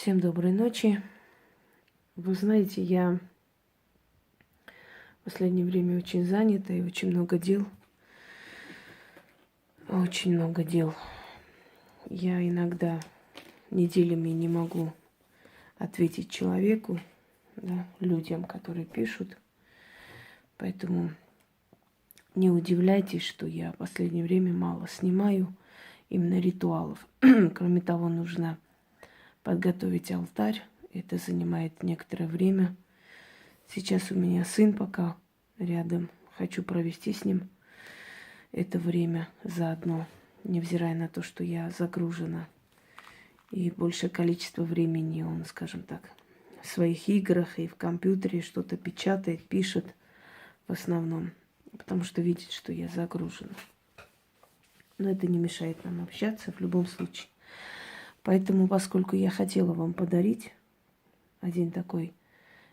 Всем доброй ночи. Вы знаете, я в последнее время очень занята и очень много дел. Очень много дел. Я иногда неделями не могу ответить человеку, да, людям, которые пишут. Поэтому не удивляйтесь, что я в последнее время мало снимаю именно ритуалов. Кроме того, нужно подготовить алтарь. Это занимает некоторое время. Сейчас у меня сын пока рядом. Хочу провести с ним это время заодно, невзирая на то, что я загружена. И большее количество времени он, скажем так, в своих играх и в компьютере что-то печатает, пишет в основном, потому что видит, что я загружена. Но это не мешает нам общаться в любом случае. Поэтому, поскольку я хотела вам подарить один такой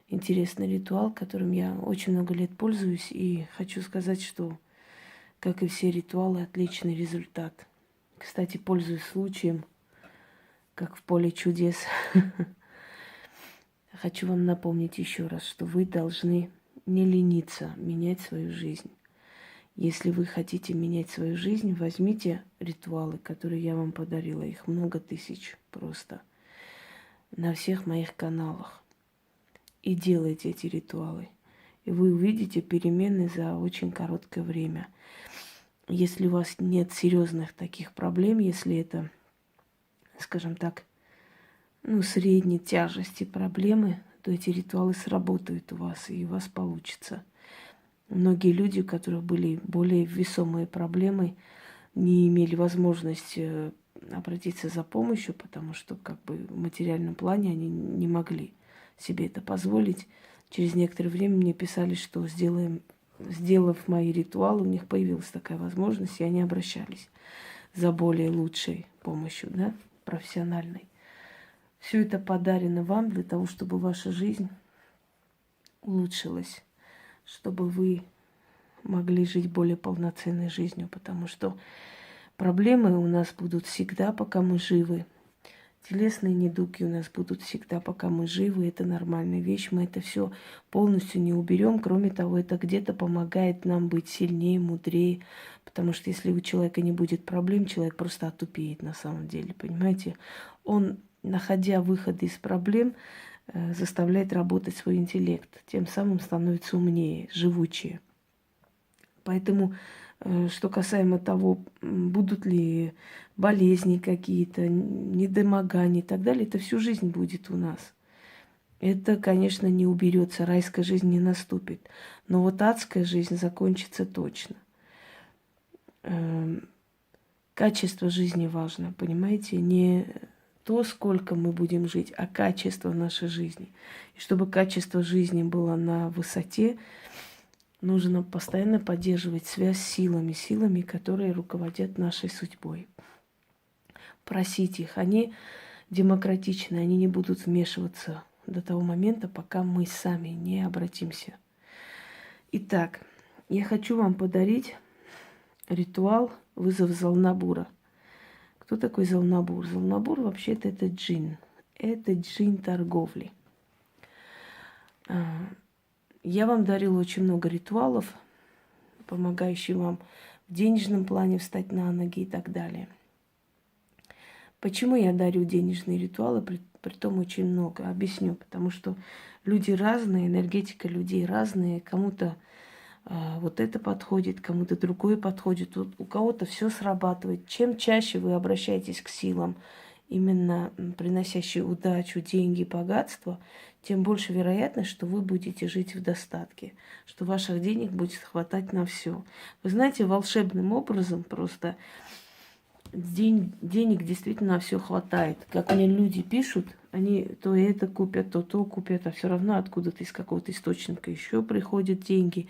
интересный ритуал, которым я очень много лет пользуюсь, и хочу сказать, что, как и все ритуалы, отличный результат. Кстати, пользуясь случаем, как в поле чудес, хочу вам напомнить еще раз, что вы должны не лениться менять свою жизнь. Если вы хотите менять свою жизнь, возьмите ритуалы, которые я вам подарила. Их много тысяч просто на всех моих каналах. И делайте эти ритуалы. И вы увидите перемены за очень короткое время. Если у вас нет серьезных таких проблем, если это, скажем так, средней тяжести проблемы, то эти ритуалы сработают у вас, и у вас получится. Многие люди, у которых были более весомые проблемы, не имели возможности обратиться за помощью, потому что как бы в материальном плане они не могли себе это позволить. Через некоторое время мне писали, что сделав мои ритуалы, у них появилась такая возможность, и они обращались за более лучшей помощью, да, профессиональной. Все это подарено вам для того, чтобы ваша жизнь улучшилась, чтобы вы могли жить более полноценной жизнью, потому что проблемы у нас будут всегда, пока мы живы. Телесные недуги у нас будут всегда, пока мы живы. Это нормальная вещь. Мы это все полностью не уберем. Кроме того, это где-то помогает нам быть сильнее, мудрее. Потому что если у человека не будет проблем, человек просто отупеет на самом деле. Понимаете? Он, находя выходы из проблем, заставляет работать свой интеллект. Тем самым становится умнее, живучее. Поэтому, что касаемо того, будут ли болезни какие-то, недомогания и так далее, это всю жизнь будет у нас. Это, конечно, не уберется, райская жизнь не наступит. Но вот адская жизнь закончится точно. Качество жизни важно, понимаете? Не то, сколько мы будем жить, а качество нашей жизни. И чтобы качество жизни было на высоте, нужно постоянно поддерживать связь с силами, которые руководят нашей судьбой. Просить их. Они демократичны, они не будут вмешиваться до того момента, пока мы сами не обратимся. Итак, я хочу вам подарить ритуал «Вызов Залнабура». Кто такой Залнабур? Залнабур вообще-то это джин. Это джин торговли. Я вам дарила очень много ритуалов, помогающих вам в денежном плане встать на ноги и так далее. Почему я дарю денежные ритуалы, притом очень много? Объясню. Потому что люди разные, энергетика людей разная. Кому-то вот это подходит, кому-то другое подходит. Вот у кого-то все срабатывает. Чем чаще вы обращаетесь к силам, именно приносящие удачу, деньги, богатство, тем больше вероятность, что вы будете жить в достатке, что ваших денег будет хватать на все. Вы знаете, волшебным образом просто денег действительно на все хватает. Как мне люди пишут, они то это купят, то купят, а все равно откуда-то из какого-то источника еще приходят деньги.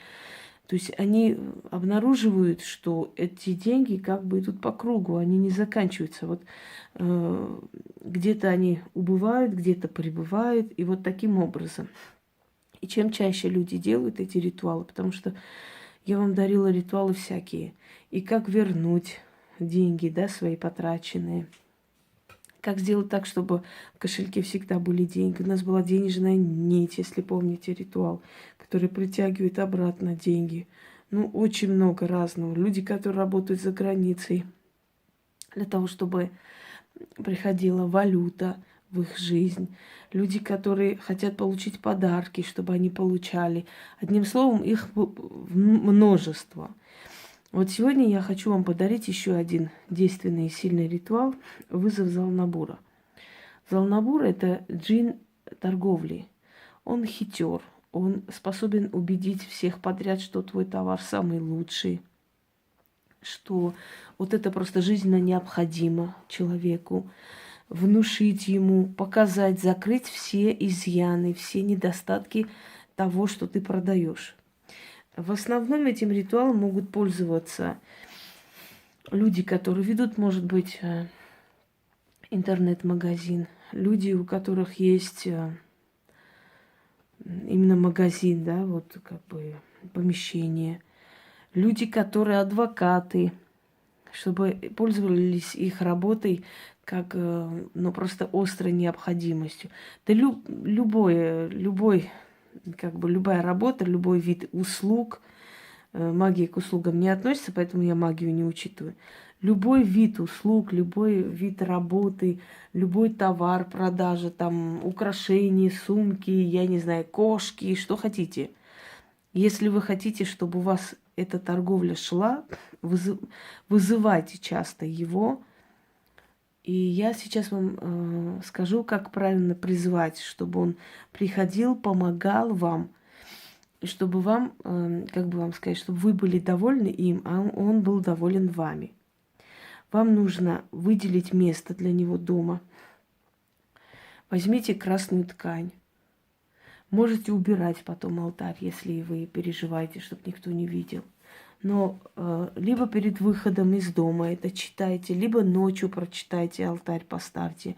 То есть они обнаруживают, что эти деньги как бы идут по кругу, они не заканчиваются. Вот где-то они убывают, где-то прибывают, и вот таким образом. И чем чаще люди делают эти ритуалы, потому что я вам дарила ритуалы всякие. И как вернуть деньги, да, свои потраченные, Как сделать так, чтобы в кошельке всегда были деньги? У нас была денежная нить, если помните ритуал, который притягивает обратно деньги. Ну, очень много разного. Люди, которые работают за границей, для того, чтобы приходила валюта в их жизнь. Люди, которые хотят получить подарки, чтобы они получали. Одним словом, их множество. Вот сегодня я хочу вам подарить еще один действенный и сильный ритуал – вызов Залнабура. Залнабур – это джин торговли. Он хитер, он способен убедить всех подряд, что твой товар самый лучший, что вот это просто жизненно необходимо человеку, внушить ему, показать, закрыть все изъяны, все недостатки того, что ты продаешь. В основном этим ритуалом могут пользоваться люди, которые ведут, может быть, интернет-магазин, люди, у которых есть именно магазин, да, вот как бы помещение, люди, которые адвокаты, чтобы пользовались их работой как, ну, просто острой необходимостью. Да любой, как бы любая работа, любой вид услуг, магия к услугам не относится, поэтому я магию не учитываю. Любой вид услуг, любой вид работы, любой товар, продажа, там, украшения, сумки, я не знаю, кошки, что хотите. Если вы хотите, чтобы у вас эта торговля шла, вызывайте часто его. И я сейчас вам скажу, как правильно призвать, чтобы он приходил, помогал вам, и чтобы вам, как бы вам сказать, чтобы вы были довольны им, а он был доволен вами. Вам нужно выделить место для него дома. Возьмите красную ткань. Можете убирать потом алтарь, если вы переживаете, чтобы никто не видел. Но либо перед выходом из дома это читайте, либо ночью прочитайте, алтарь поставьте.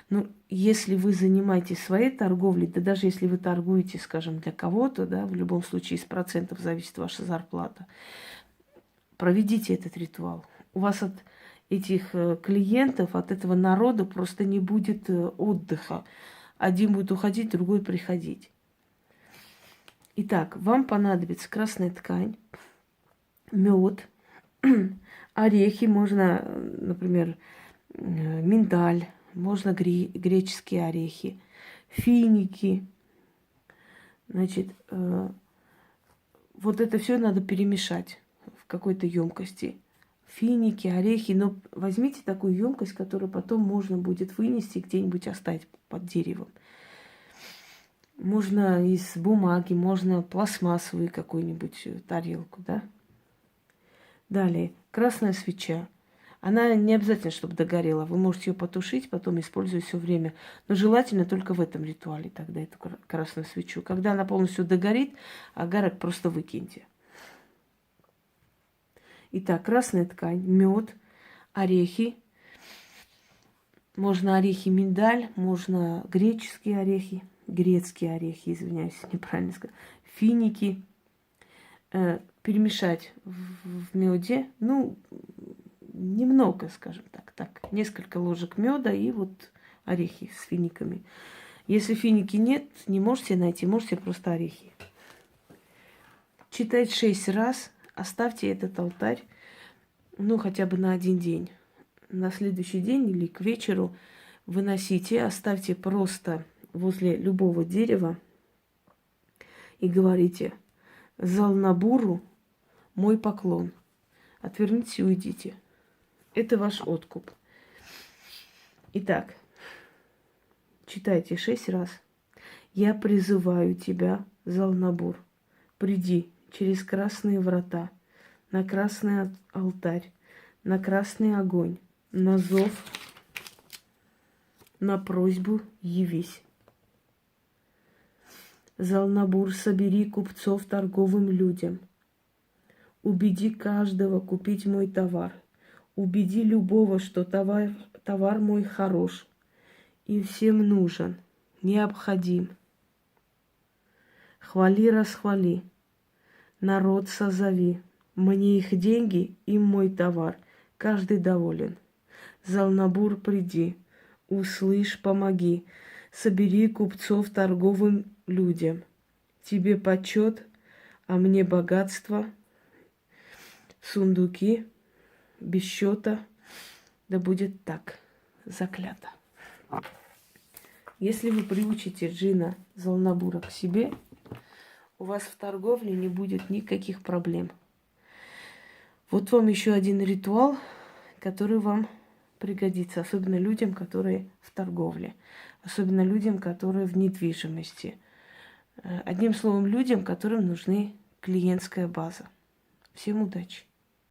Но если вы занимаетесь своей торговлей, да даже если вы торгуете, скажем, для кого-то, да, в любом случае из процентов зависит ваша зарплата, проведите этот ритуал. У вас от этих клиентов, от этого народа просто не будет отдыха. Один будет уходить, другой приходить. Итак, вам понадобится красная ткань, мед, орехи, можно, например, миндаль, можно греческие орехи, финики. Значит, вот это все надо перемешать в какой-то емкости. Финики, орехи, но возьмите такую емкость, которую потом можно будет вынести где-нибудь оставить под деревом. Можно из бумаги, можно пластмассовую какую-нибудь тарелку, да. Далее, красная свеча. Она не обязательно, чтобы догорела. Вы можете ее потушить, потом использовать все время. Но желательно только в этом ритуале тогда эту красную свечу. Когда она полностью догорит, агарок просто выкиньте. Итак, красная ткань, мед, орехи. Можно орехи миндаль, можно греческие орехи. Грецкие орехи, извиняюсь, неправильно сказала. Финики. Перемешать в меде, ну, немного, скажем так, несколько ложек меда и вот орехи с финиками. Если финики нет, не можете найти, можете просто орехи. Читать 6 раз, оставьте этот алтарь, ну, хотя бы на 1 день. На следующий день или к вечеру выносите, оставьте просто возле любого дерева и говорите: Залнабуру мой поклон. Отвернитесь и уйдите. Это ваш откуп. Итак, читайте 6 раз. Я призываю тебя, Залнабур, приди через красные врата, на красный алтарь, на красный огонь, на зов, на просьбу явись. Залнабур, собери купцов торговым людям. Убеди каждого купить мой товар. Убеди любого, что товар мой хорош и всем нужен, необходим. Хвали, расхвали, народ созови. Мне их деньги, им мой товар. Каждый доволен. Залнабур, приди. услышь, помоги. Собери купцов торговым людям. Тебе почет, а мне богатство, сундуки, без счета. Да будет так, заклято. Если вы приучите джина Залнабура к себе, у вас в торговле не будет никаких проблем. Вот вам еще один ритуал, который вам пригодится, особенно людям, которые в торговле, особенно людям, которые в недвижимости. Одним словом, людям, которым нужны клиентская база. Всем удачи!